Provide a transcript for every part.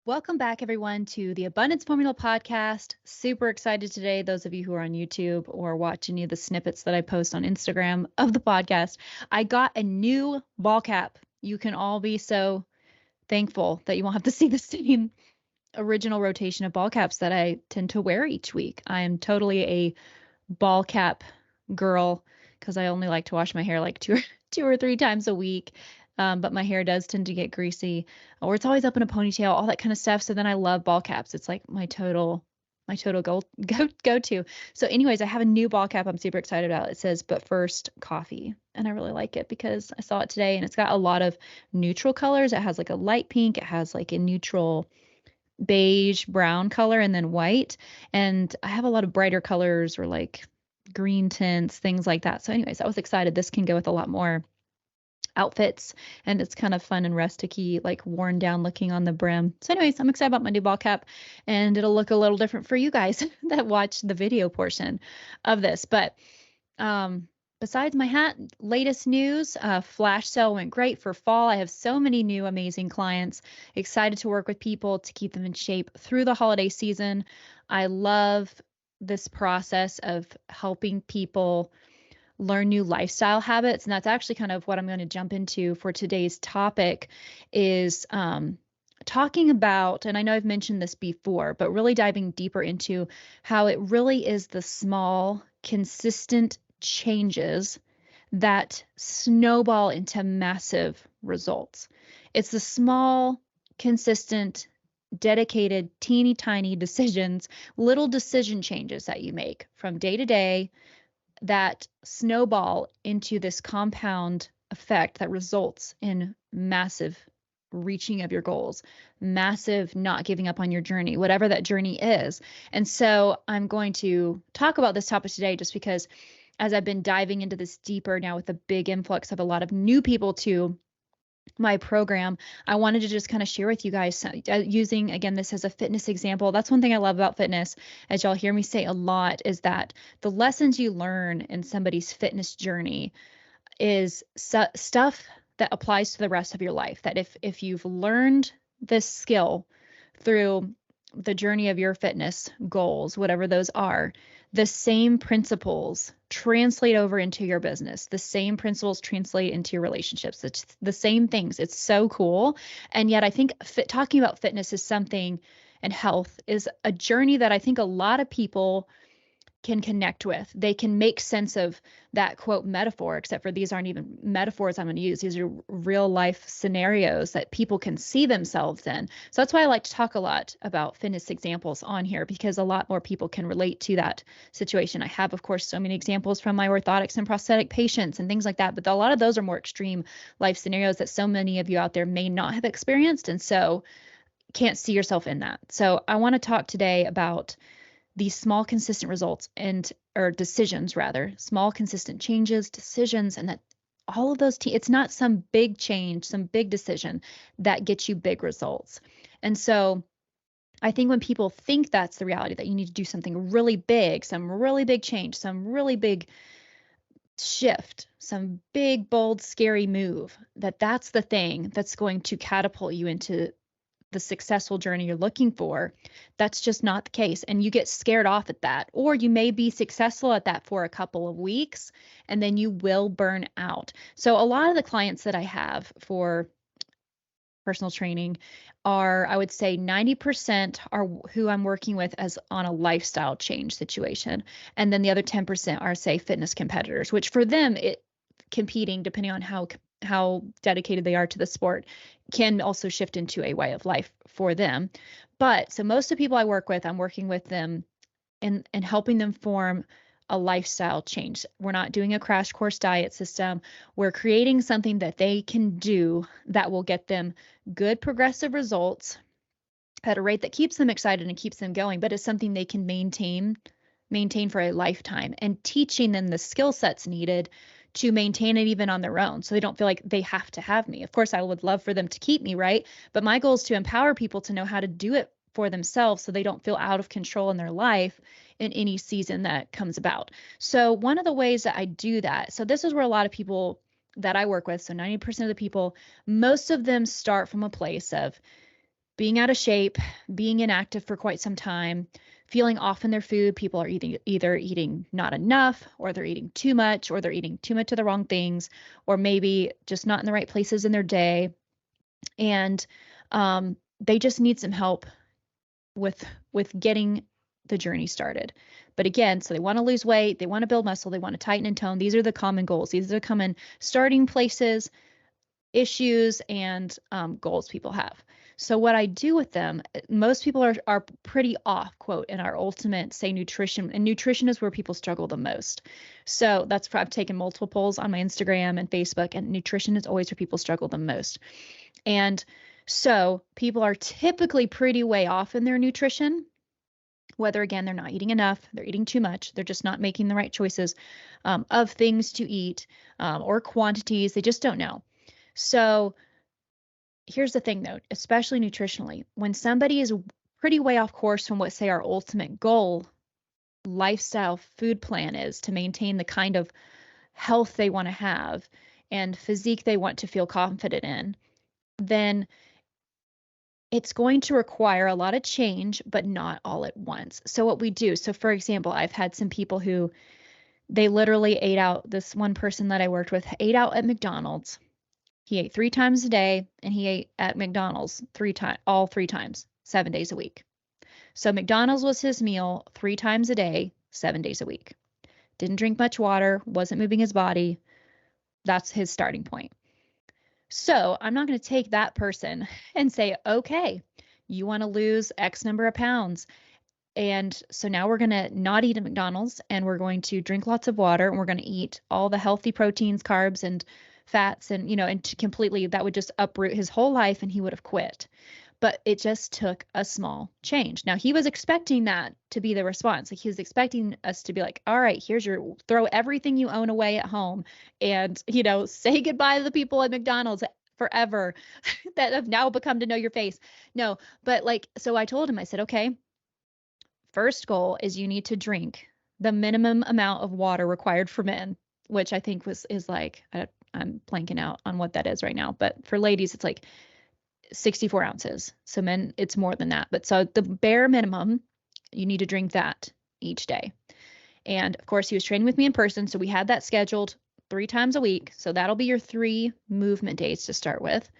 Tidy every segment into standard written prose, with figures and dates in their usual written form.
Welcome back, everyone, to the Abundance Formula podcast. Super excited today. Those of you who are on YouTube or watch any of the snippets that I post on Instagram of the podcast, I got a new ball cap. You can all be so thankful that you won't have to see the same original rotation of ball caps that I tend to wear each week. I am totally a ball cap girl because I only like to wash my hair like two or three times a week. But my hair does tend to get greasy, or it's always up in a ponytail, all that kind of stuff. So then I love ball caps. It's like my total go to. So anyways, I have a new ball cap I'm super excited about. It says, "But first, coffee." And I really like it because I saw it today and it's got a lot of neutral colors. It has like a light pink, it has like a neutral beige brown color, and then white. And I have a lot of brighter colors or like green tints, things like that. So anyways, I was excited. This can go with a lot more outfits, and it's kind of fun and rusticy, like worn down looking on the brim. So anyways, I'm excited about my new ball cap, and it'll look a little different for you guys that watch the video portion of this. But besides my hat, latest news, flash sale went great for fall. I have so many new amazing clients, excited to work with people to keep them in shape through the holiday season. I love this process of helping people learn new lifestyle habits. And that's actually kind of what I'm going to jump into for today's topic is talking about, and I know I've mentioned this before, but really diving deeper into how it really is the small, consistent changes that snowball into massive results. It's the small, consistent, dedicated, teeny tiny decisions, little decision changes that you make from day to day that snowball into this compound effect that results in massive reaching of your goals, massive not giving up on your journey, whatever that journey is. And so I'm going to talk about this topic today just because as I've been diving into this deeper now with a big influx of a lot of new people to my program, I wanted to just kind of share with you guys using, again, this as a fitness example. That's one thing I love about fitness, as y'all hear me say a lot, is that the lessons you learn in somebody's fitness journey is stuff that applies to the rest of your life. That if you've learned this skill through the journey of your fitness goals, whatever those are, the same principles translate over into your business. The same principles translate into your relationships. It's the same things. It's so cool. And yet I think talking about fitness is something, and health is a journey that I think a lot of people can connect with. They can make sense of that quote metaphor, except for these aren't even metaphors I'm going to use. These are real life scenarios that people can see themselves in. So that's why I like to talk a lot about fitness examples on here, because a lot more people can relate to that situation. I have, of course, so many examples from my orthotics and prosthetic patients and things like that, but a lot of those are more extreme life scenarios that so many of you out there may not have experienced, and so can't see yourself in that. So I want to talk today about these small, consistent results or decisions rather, small, consistent changes, decisions, and that all of those, it's not some big change, some big decision that gets you big results. And so I think when people think that's the reality, that you need to do something really big, some really big change, some really big shift, some big, bold, scary move, that's the thing that's going to catapult you into the successful journey you're looking for. That's just not the case. And you get scared off at that, or you may be successful at that for a couple of weeks and then you will burn out. So a lot of the clients that I have for personal training are, I would say 90% are who I'm working with as on a lifestyle change situation. And then the other 10% are, say, fitness competitors, which for them, competing, depending on how dedicated they are to the sport, can also shift into a way of life for them. But so most of the people I work with, I'm working with them and helping them form a lifestyle change. We're not doing a crash course diet system. We're creating something that they can do that will get them good progressive results at a rate that keeps them excited and keeps them going, but it's something they can maintain for a lifetime, and teaching them the skill sets needed to maintain it even on their own, so they don't feel like they have to have me. Of course, I would love for them to keep me, right? But my goal is to empower people to know how to do it for themselves so they don't feel out of control in their life in any season that comes about. So one of the ways that I do that, so this is where a lot of people that I work with, so 90% of the people, most of them start from a place of being out of shape, being inactive for quite some time, feeling off in their food. People are either eating not enough, or they're eating too much, or they're eating too much of the wrong things, or maybe just not in the right places in their day. And they just need some help with getting the journey started. But again, so they want to lose weight, they want to build muscle, they want to tighten and tone. These are the common goals. These are the common starting places, issues, and goals people have. So what I do with them, most people are pretty off, quote, in our ultimate, say, nutrition. And nutrition is where people struggle the most. So that's I've taken multiple polls on my Instagram and Facebook, and nutrition is always where people struggle the most. And so people are typically pretty way off in their nutrition, whether, again, they're not eating enough, they're eating too much, they're just not making the right choices of things to eat or quantities. They just don't know. So here's the thing, though, especially nutritionally, when somebody is pretty way off course from what, say, our ultimate goal, lifestyle, food plan is to maintain the kind of health they want to have and physique they want to feel confident in, then it's going to require a lot of change, but not all at once. So what we do, so for example, I've had some people who they literally ate out. This one person that I worked with ate out at McDonald's. He ate 3 times a day, and he ate at McDonald's all 3 times, 7 days a week. So McDonald's was his meal 3 times a day, 7 days a week. Didn't drink much water, wasn't moving his body. That's his starting point. So I'm not going to take that person and say, okay, you want to lose X number of pounds. And so now we're going to not eat at McDonald's, and we're going to drink lots of water, and we're going to eat all the healthy proteins, carbs, and fats, and, and to completely, that would just uproot his whole life, and he would have quit. But it just took a small change. Now, he was expecting that to be the response. Like, he was expecting us to be like, all right, throw everything you own away at home and, say goodbye to the people at McDonald's forever that have now become to know your face. No, but so I told him, I said, okay, first goal is you need to drink the minimum amount of water required for men, which I think is like, I'm blanking out on what that is right now. But for ladies, it's like 64 ounces. So men, it's more than that. But so the bare minimum, you need to drink that each day. And of course, he was training with me in person. So we had that scheduled 3 times a week. So that'll be your 3 movement days to start with.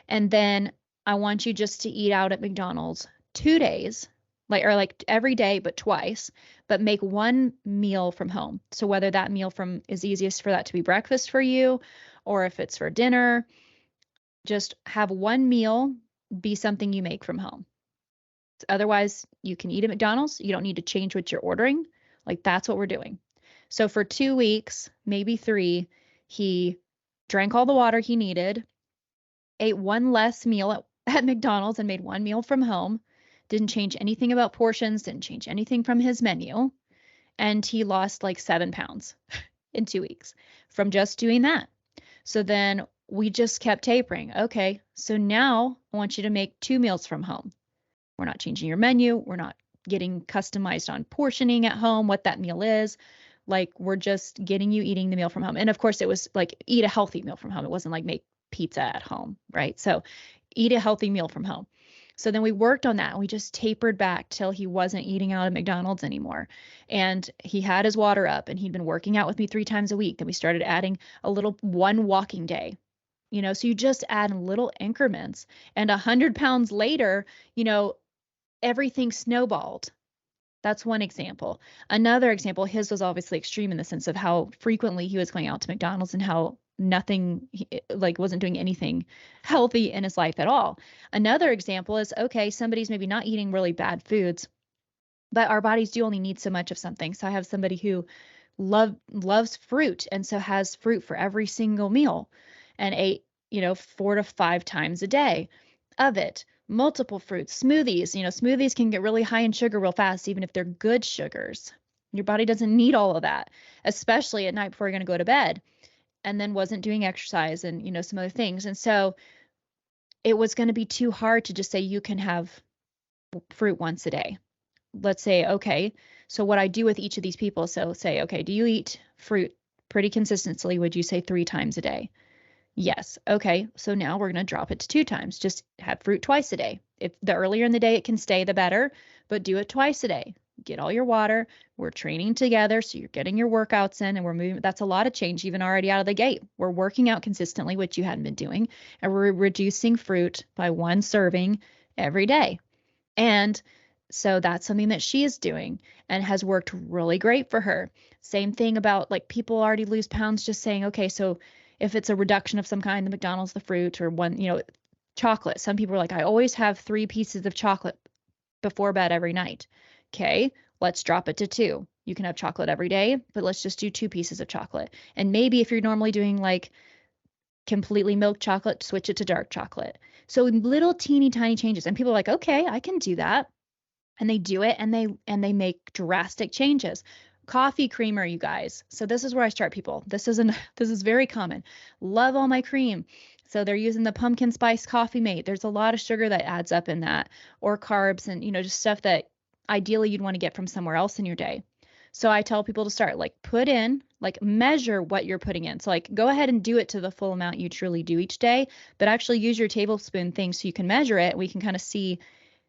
And then I want you just to eat out at McDonald's 2 days, like every day, but twice, but make 1 meal from home. So whether that meal is easiest for that to be breakfast for you, or if it's for dinner, just have 1 meal be something you make from home. Otherwise, you can eat at McDonald's. You don't need to change what you're ordering. Like, that's what we're doing. So for 2 weeks, maybe 3, he drank all the water he needed, ate 1 less meal at McDonald's, and made 1 meal from home. Didn't change anything about portions, didn't change anything from his menu. And he lost like 7 pounds in 2 weeks from just doing that. So then we just kept tapering. Okay, so now I want you to make 2 meals from home. We're not changing your menu. We're not getting customized on portioning at home, what that meal is. Like, we're just getting you eating the meal from home. And of course, it was like, eat a healthy meal from home. It wasn't like make pizza at home, right? So eat a healthy meal from home. So then we worked on that, and we just tapered back till he wasn't eating out at McDonald's anymore. And he had his water up, and he'd been working out with me 3 times a week. Then we started adding a little 1 walking day. So you just add in little increments, and 100 pounds later, everything snowballed. That's one example. Another example, his was obviously extreme in the sense of how frequently he was going out to McDonald's and how wasn't doing anything healthy in his life at all. Another example is, okay, somebody's maybe not eating really bad foods, but our bodies do only need so much of something. So I have somebody who loves fruit, and so has fruit for every single meal, and ate, 4 to 5 times a day of it. Multiple fruits, smoothies. Smoothies can get really high in sugar real fast, even if they're good sugars. Your body doesn't need all of that, especially at night before you're going to go to bed. And then wasn't doing exercise and, some other things. And so it was going to be too hard to just say you can have fruit once a day. Let's say, okay, so what I do with each of these people, so say, okay, do you eat fruit pretty consistently? Would you say 3 times a day? Yes. Okay. So now we're going to drop it to 2 times. Just have fruit twice a day. If the earlier in the day it can stay, the better, but do it twice a day. Get all your water. We're training together. So you're getting your workouts in and we're moving. That's a lot of change, even already out of the gate. We're working out consistently, which you hadn't been doing, and we're reducing fruit by 1 serving every day. And so that's something that she is doing and has worked really great for her. Same thing about like people already lose pounds just saying, okay, so if it's a reduction of some kind, the McDonald's, the fruit, or one, chocolate. Some people are like, I always have 3 pieces of chocolate before bed every night. Okay, let's drop it to 2. You can have chocolate every day, but let's just do 2 pieces of chocolate. And maybe if you're normally doing like completely milk chocolate, switch it to dark chocolate. So little teeny tiny changes. And people are like, okay, I can do that. And they do it and they make drastic changes. Coffee creamer, you guys. So this is where I start people. This is very common. Love all my cream. So they're using the pumpkin spice coffee mate. There's a lot of sugar that adds up in that, or carbs and just stuff that ideally you'd want to get from somewhere else in your day. So I tell people to start like put in, like measure what you're putting in. So like go ahead and do it to the full amount you truly do each day, but actually use your tablespoon thing so you can measure it. We can kind of see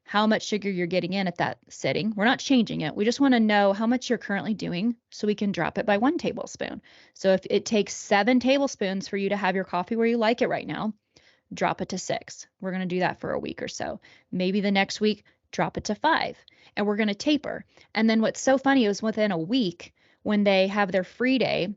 how much sugar you're getting in at that setting. We're not changing it. We just want to know how much you're currently doing so we can drop it by 1 tablespoon. So if it takes 7 tablespoons for you to have your coffee where you like it right now, drop it to 6. We're going to do that for a week or so. Maybe the next week, drop it to 5. And we're going to taper. And then what's so funny is within a week, when they have their free day,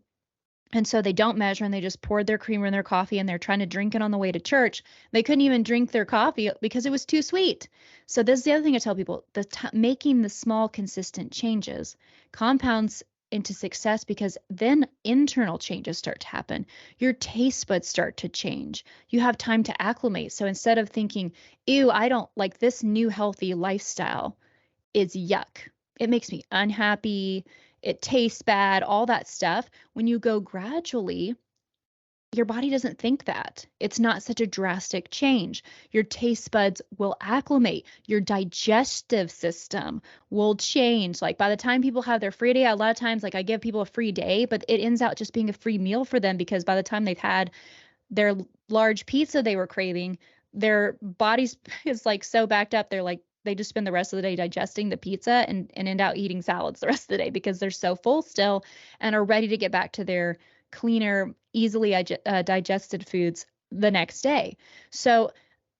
and so they don't measure and they just poured their creamer in their coffee and they're trying to drink it on the way to church. They couldn't even drink their coffee because it was too sweet. So this is the other thing I tell people, making the small consistent changes compounds into success, because then internal changes start to happen. Your taste buds start to change. You have time to acclimate. So instead of thinking, ew, I don't like this new healthy lifestyle, is yuck. It makes me unhappy. It tastes bad, all that stuff. When you go gradually, your body doesn't think that. It's not such a drastic change. Your taste buds will acclimate. Your digestive system will change. Like by the time people have their free day, a lot of times, like I give people a free day, but it ends out just being a free meal for them, because by the time they've had their large pizza they were craving, their bodies is like so backed up. They're like, they just spend the rest of the day digesting the pizza and end out eating salads the rest of the day because they're so full still and are ready to get back to their cleaner, easily digested foods the next day. So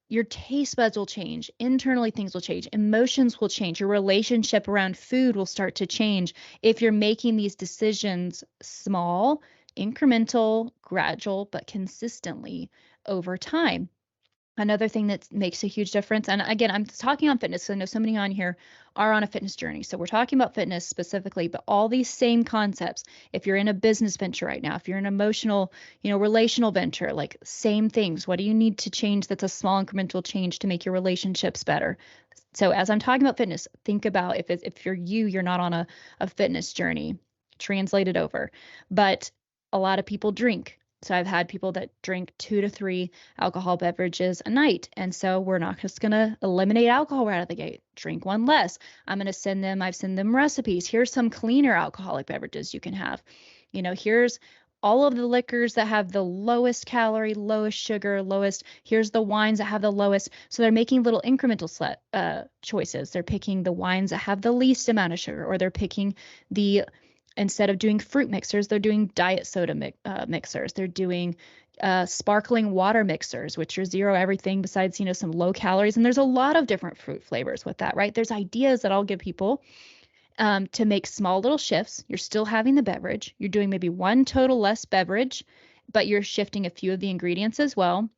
your taste buds will change. Internally, things will change. Emotions will change. Your relationship around food will start to change if you're making these decisions small, incremental, gradual, but consistently over time. Another thing that makes a huge difference, and again, I'm talking on fitness, so I know so many on here are on a fitness journey. So we're talking about fitness specifically, but all these same concepts, if you're in a business venture right now, if you're an emotional, relational venture, like same things. What do you need to change that's a small incremental change to make your relationships better? So as I'm talking about fitness, think about if you're not on a fitness journey, translate it over. But a lot of people drink. So I've had people that drink 2 to 3 alcohol beverages a night. And so we're not just going to eliminate alcohol right out of the gate. Drink one less. I've sent them recipes. Here's some cleaner alcoholic beverages you can have. Here's all of the liquors that have the lowest calorie, lowest sugar, here's the wines that have the lowest. So they're making little incremental choices. They're picking the wines that have the least amount of sugar, or they're picking instead of doing fruit mixers, they're doing diet soda mixers. They're doing sparkling water mixers, which are zero everything besides, some low calories. And there's a lot of different fruit flavors with that, right? There's ideas that I'll give people to make small little shifts. You're still having the beverage. You're doing maybe one total less beverage, but you're shifting a few of the ingredients as well.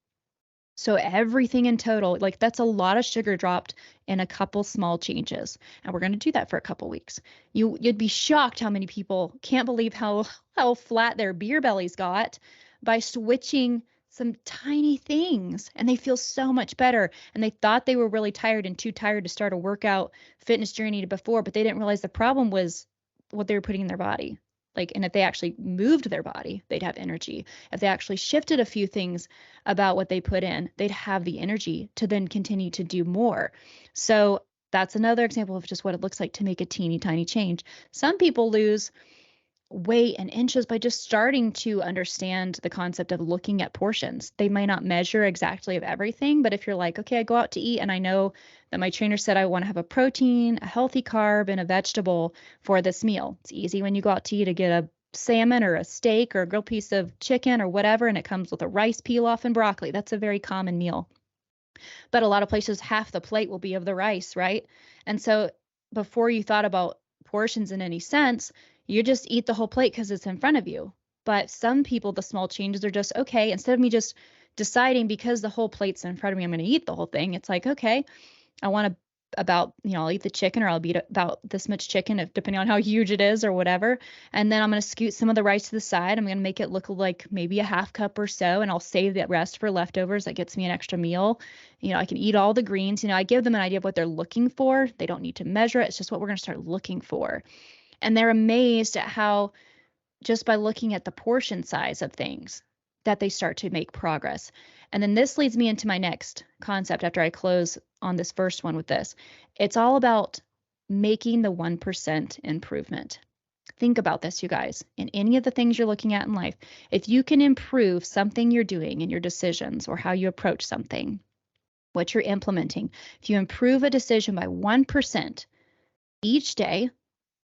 So everything in total, like that's a lot of sugar dropped in a couple small changes. And we're going to do that for a couple weeks. You'd be shocked how many people can't believe how flat their beer bellies got by switching some tiny things, and they feel so much better. And they thought they were really tired and too tired to start a workout fitness journey before, but they didn't realize the problem was what they were putting in their body. And if they actually moved their body, they'd have energy. If they actually shifted a few things about what they put in, they'd have the energy to then continue to do more. So that's another example of just what it looks like to make a teeny tiny change. Some people lose weight and inches by just starting to understand the concept of looking at portions. They may not measure exactly of everything, but if you're like, okay, I go out to eat and I know that my trainer said I want to have a protein, a healthy carb, and a vegetable for this meal. It's easy when you go out to eat to get a salmon or a steak or a grilled piece of chicken or whatever, and it comes with a rice pilaf and broccoli. That's a very common meal. But a lot of places, half the plate will be of the rice, right? And so before you thought about portions in any sense, you just eat the whole plate because it's in front of you. But some people, the small changes are just, okay, instead of me just deciding because the whole plate's in front of me, I'm going to eat the whole thing. It's like, okay, I want to about, I'll eat the chicken or I'll eat about this much chicken, if depending on how huge it is or whatever. And then I'm going to scoot some of the rice to the side. I'm going to make it look like maybe a half cup or so, and I'll save the rest for leftovers. That gets me an extra meal. I can eat all the greens. I give them an idea of what they're looking for. They don't need to measure it. It's just what we're going to start looking for. And they're amazed at how just by looking at the portion size of things that they start to make progress. And then this leads me into my next concept after I close on this first one with this. It's all about making the 1% improvement. Think about this, you guys. In any of the things you're looking at in life, if you can improve something you're doing in your decisions or how you approach something, what you're implementing, if you improve a decision by 1% each day,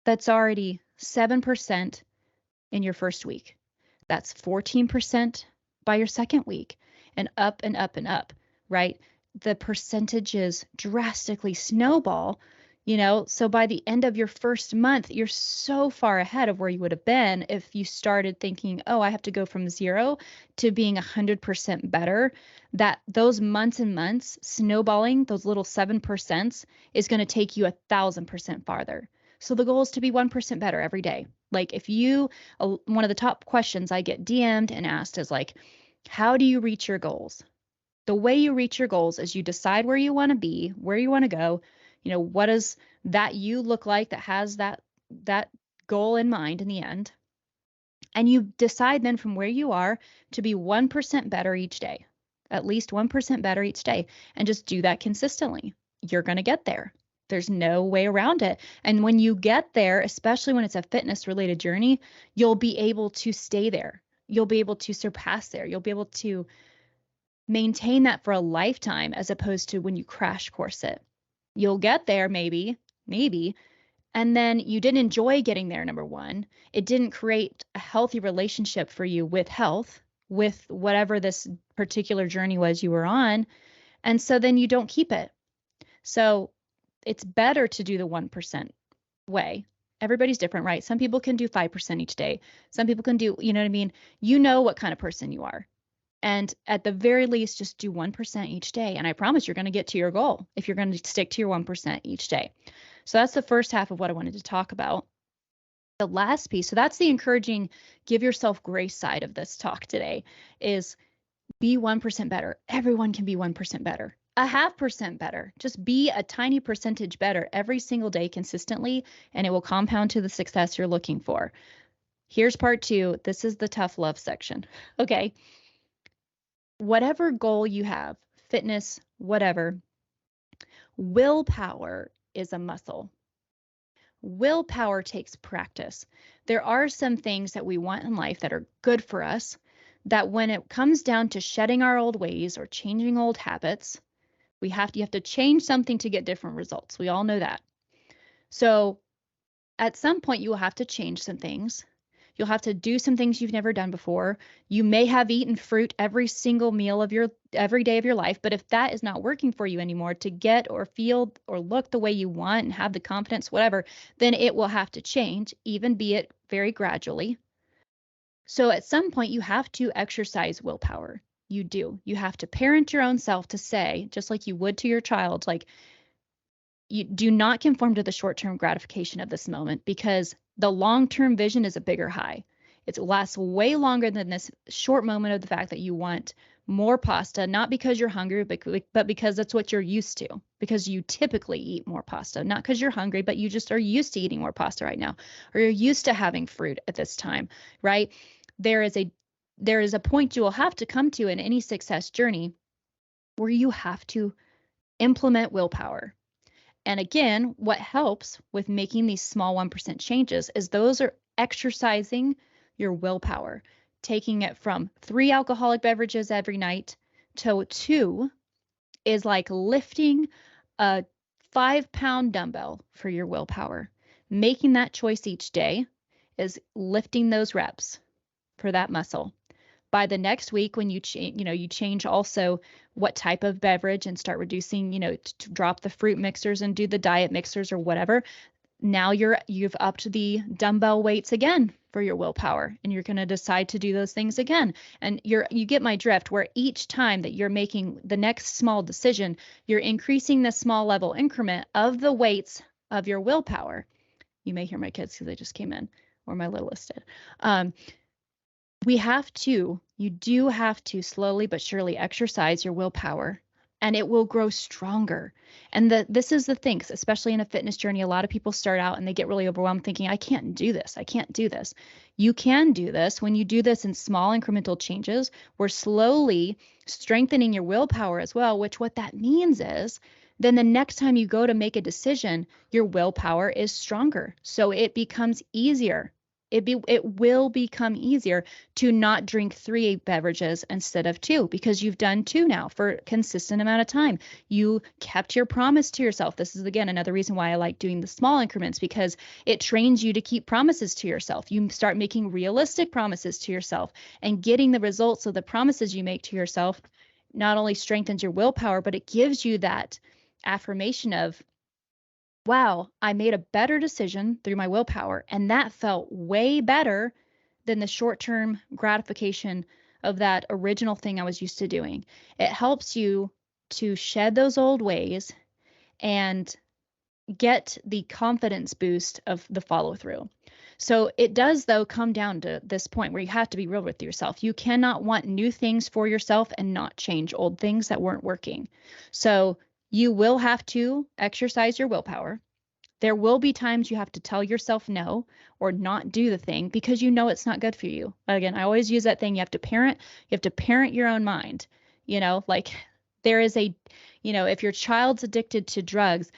that's already 7% in your first week. That's 14% by your second week, and up and up and up, right? The percentages drastically snowball, so by the end of your first month, you're so far ahead of where you would have been if you started thinking, oh, I have to go from 0 to being 100% better, that those months and months snowballing, those little 7% is going to take you 1,000% farther. So the goal is to be 1% better every day. Like if one of the top questions I get DM'd and asked is like, how do you reach your goals? The way you reach your goals is you decide where you want to be, where you want to go. What does that you look like that has that goal in mind in the end? And you decide then from where you are to be 1% better each day, at least 1% better each day, and just do that consistently. You're going to get there. There's no way around it. And when you get there, especially when it's a fitness related journey, you'll be able to stay there. You'll be able to surpass there. You'll be able to maintain that for a lifetime as opposed to when you crash course it. You'll get there maybe, and then you didn't enjoy getting there, number one. It didn't create a healthy relationship for you with health, with whatever this particular journey was you were on. And so then you don't keep it. So it's better to do the 1% way. Everybody's different, right? Some people can do 5% each day. Some people can do, you know what I mean? You know what kind of person you are. And at the very least, just do 1% each day. And I promise you're going to get to your goal if you're going to stick to your 1% each day. So that's the first half of what I wanted to talk about. The last piece, so that's the encouraging, give yourself grace side of this talk today, is be 1% better. Everyone can be 1% better. 0.5% better. Just be a tiny percentage better every single day consistently, and it will compound to the success you're looking for. Here's part 2. This is the tough love section. Okay. Whatever goal you have, fitness, whatever, willpower is a muscle. Willpower takes practice. There are some things that we want in life that are good for us, that when it comes down to shedding our old ways or changing old habits, you have to change something to get different results. We all know that. So at some point you will have to change some things. You'll have to do some things you've never done before. You may have eaten fruit every single meal of every day of your life, but if that is not working for you anymore to get or feel or look the way you want and have the confidence, whatever, then it will have to change, even be it very gradually. So at some point you have to exercise willpower. You do. You have to parent your own self to say, just like you would to your child, like, you do not conform to the short-term gratification of this moment, because the long-term vision is a bigger high. It lasts way longer than this short moment of the fact that you want more pasta, not because you're hungry, but because that's what you're used to, because you typically eat more pasta, not because you're hungry, but you just are used to eating more pasta right now, or you're used to having fruit at this time, right? There is a point you will have to come to in any success journey where you have to implement willpower. And again, what helps with making these small 1% changes is those are exercising your willpower, taking it from 3 alcoholic beverages every night to 2 is like lifting a 5-pound dumbbell for your willpower. Making that choice each day is lifting those reps for that muscle. By the next week, when you change also what type of beverage and start reducing, to drop the fruit mixers and do the diet mixers or whatever. Now you've upped the dumbbell weights again for your willpower, and you're going to decide to do those things again. And you get my drift, where each time that you're making the next small decision, you're increasing the small level increment of the weights of your willpower. You may hear my kids because they just came in, or my littlest did. You do have to slowly but surely exercise your willpower, and it will grow stronger. And this is the thing, especially in a fitness journey, a lot of people start out and they get really overwhelmed thinking, I can't do this. I can't do this. You can do this when you do this in small incremental changes. We're slowly strengthening your willpower as well, which what that means is then the next time you go to make a decision, your willpower is stronger. So it becomes easier. It will become easier to not drink 3 beverages instead of 2, because you've done 2 now for a consistent amount of time. You kept your promise to yourself. This is, again, another reason why I like doing the small increments, because it trains you to keep promises to yourself. You start making realistic promises to yourself, and getting the results of the promises you make to yourself not only strengthens your willpower, but it gives you that affirmation of, wow, I made a better decision through my willpower, and that felt way better than the short-term gratification of that original thing I was used to doing. It helps you to shed those old ways and get the confidence boost of the follow-through. So it does, though, come down to this point where you have to be real with yourself. You cannot want new things for yourself and not change old things that weren't working. So you will have to exercise your willpower. There will be times you have to tell yourself no or not do the thing because you know it's not good for you. Again, I always use that thing. You have to parent your own mind. Like there is if your child's addicted to drugs,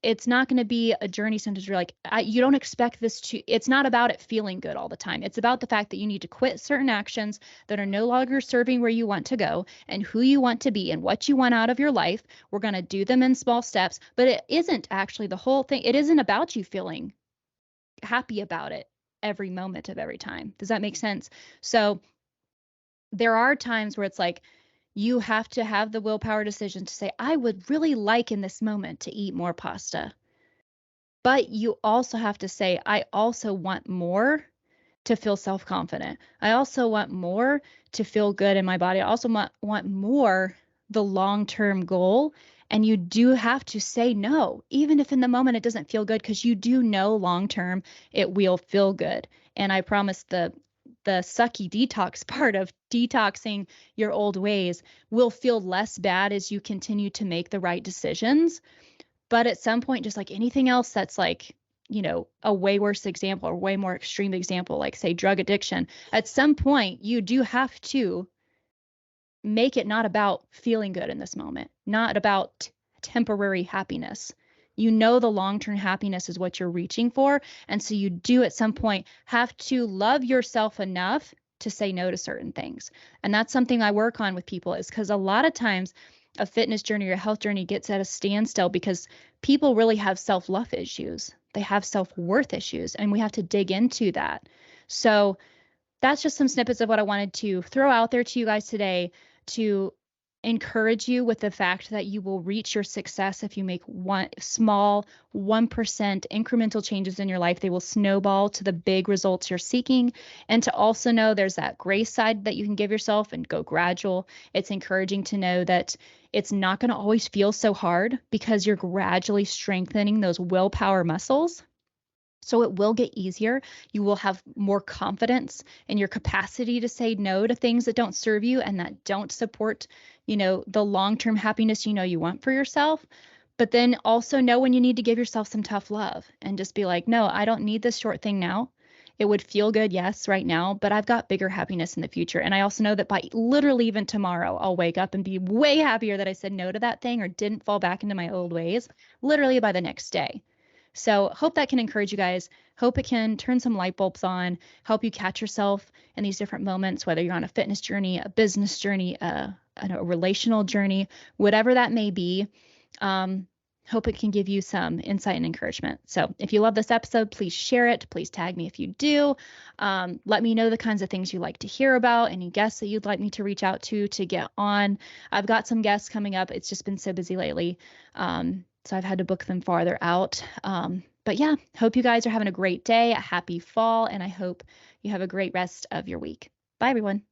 it's not going to be a journey sometimes you're like, you don't expect it's not about it feeling good all the time. It's about the fact that you need to quit certain actions that are no longer serving where you want to go and who you want to be and what you want out of your life. We're going to do them in small steps, but it isn't actually the whole thing. It isn't about you feeling happy about it every moment of every time. Does that make sense? So there are times where it's like, you have to have the willpower decision to say, I would really like in this moment to eat more pasta. But you also have to say, I also want more to feel self-confident. I also want more to feel good in my body. I also want more the long-term goal. And you do have to say no, even if in the moment it doesn't feel good, because you do know long-term it will feel good. And I promise the sucky detox part of detoxing your old ways will feel less bad as you continue to make the right decisions. But at some point, just like anything else that's like, a way worse example or way more extreme example, like say drug addiction, at some point you do have to make it not about feeling good in this moment, not about temporary happiness. The long-term happiness is what you're reaching for. And so you do at some point have to love yourself enough to say no to certain things. And that's something I work on with people, is because a lot of times a fitness journey or a health journey gets at a standstill because people really have self-love issues. They have self-worth issues, and we have to dig into that. So that's just some snippets of what I wanted to throw out there to you guys today to encourage you with the fact that you will reach your success if you make 1% incremental changes in your life. They will snowball to the big results you're seeking. And to also know there's that grace side that you can give yourself and go gradual. It's encouraging to know that it's not going to always feel so hard because you're gradually strengthening those willpower muscles. So it will get easier. You will have more confidence in your capacity to say no to things that don't serve you and that don't support, the long-term happiness you want for yourself. But then also know when you need to give yourself some tough love and just be like, no, I don't need this short thing now. It would feel good, yes, right now, but I've got bigger happiness in the future. And I also know that by literally even tomorrow, I'll wake up and be way happier that I said no to that thing or didn't fall back into my old ways, literally by the next day. So hope that can encourage you guys. Hope it can turn some light bulbs on, help you catch yourself in these different moments, whether you're on a fitness journey, a business journey, a relational journey, whatever that may be. Hope it can give you some insight and encouragement. So if you love this episode, please share it. Please tag me if you do. Let me know the kinds of things you like to hear about, any guests that you'd like me to reach out to get on. I've got some guests coming up. It's just been so busy lately. So I've had to book them farther out. But yeah, hope you guys are having a great day, a happy fall, and I hope you have a great rest of your week. Bye, everyone.